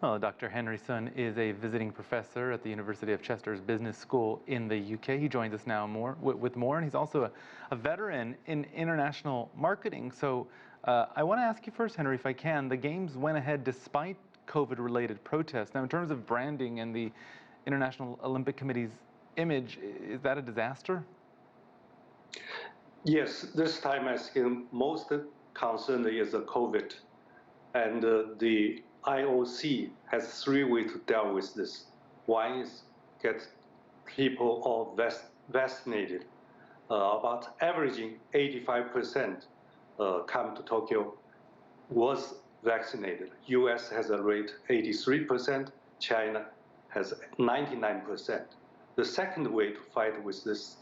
Well, Dr. Henry Sun is a visiting professor at the University of Chester's Business School in the UK. He joins us now with more, and he's also a veteran in international marketing. So I want to ask you first, Henry, if I can. The Games went ahead despite COVID-related protests. Now, in terms of branding and the International Olympic Committee's image, is that a disaster? Yes, this time I think most concern is the COVID. And the IOC has 3 ways to deal with this. One is get people all vaccinated. About averaging 85% come to Tokyo was vaccinated. US has a rate 83%, China has 99%. The second way to fight with this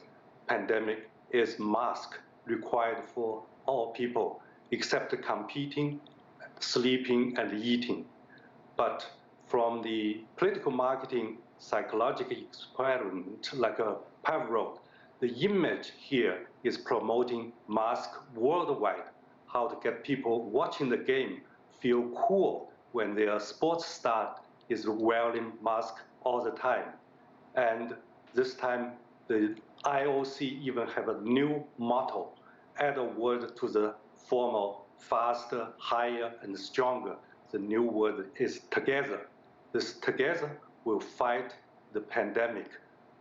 pandemic is mask required for all people except competing, sleeping, and eating. But from the political marketing psychological experiment like a Pavlov, the image here is promoting mask worldwide, how to get people watching the game feel cool when their sports star is wearing mask all the time. And this time, the IOC even have a new motto, add a word to the formal, faster, higher, and stronger. The new word is together. This together will fight the pandemic.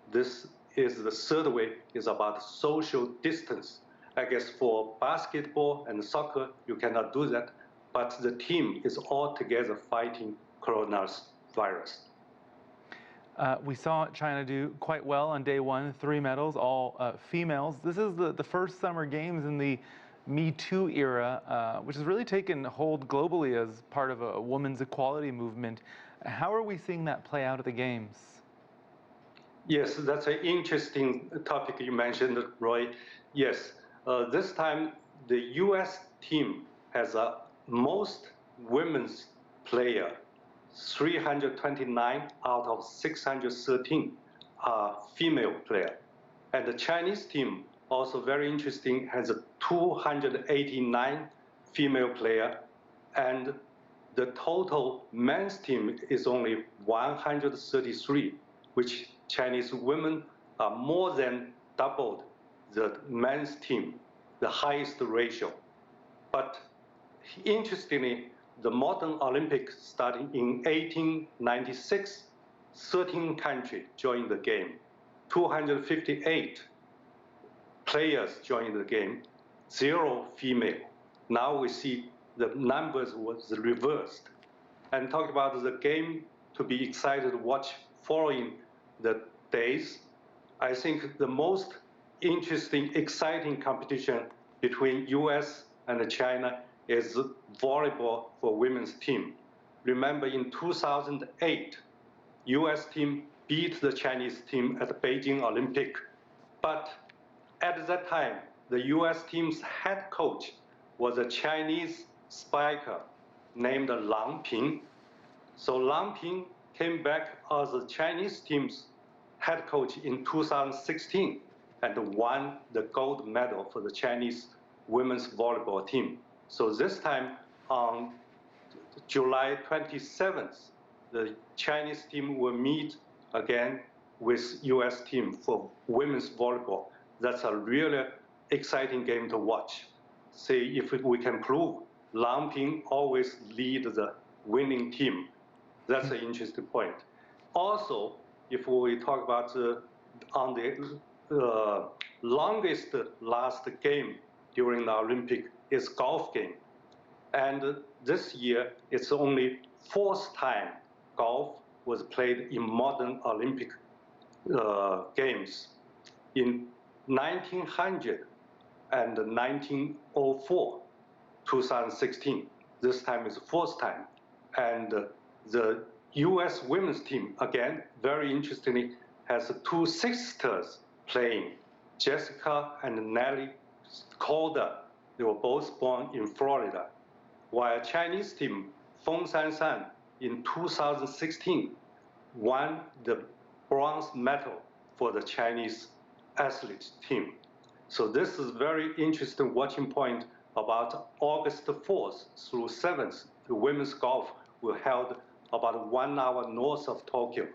This is the third way, is about social distance. I guess for basketball and soccer, you cannot do that, but the team is all together fighting coronavirus. We saw China do quite well on day one, 3 medals, all females. This is the first Summer Games in the Me Too era, which has really taken hold globally as part of a women's equality movement. How are we seeing that play out at the Games? Yes, that's an interesting topic you mentioned, Roy. Yes, this time the US team has a most women's player. 329 out of 613 are female player. And the Chinese team, also very interesting, has a 289 female player, and the total men's team is only 133, which Chinese women are more than doubled the men's team, the highest ratio. But interestingly, the modern Olympics starting in 1896, 13 countries joined the game, 258 players joined the game, 0 female. Now we see the numbers was reversed. And talk about the game to be excited to watch following the days. I think the most interesting, exciting competition between US and China is volleyball for women's team. Remember in 2008, US team beat the Chinese team at the Beijing Olympic. But at that time, the US team's head coach was a Chinese spiker named Lang Ping. So Lang Ping came back as the Chinese team's head coach in 2016 and won the gold medal for the Chinese women's volleyball team. So this time on July 27th, the Chinese team will meet again with US team for women's volleyball. That's a really exciting game to watch. See if we can prove Lang Ping always lead the winning team. That's an interesting point. Also, if we talk about on the longest last game during the Olympic is golf game. And this year, it's only 4th time golf was played in modern Olympic games. In 1900 and 1904, 2016, this time is 4th time. And the US women's team, again, very interestingly, has 2 sisters playing, Jessica and Nellie Calder. They were both born in Florida. While Chinese team, Feng Sansan, in 2016, won the bronze medal for the Chinese athletes team. So this is very interesting watching point about August 4th through 7th. The women's golf will held about 1 hour north of Tokyo.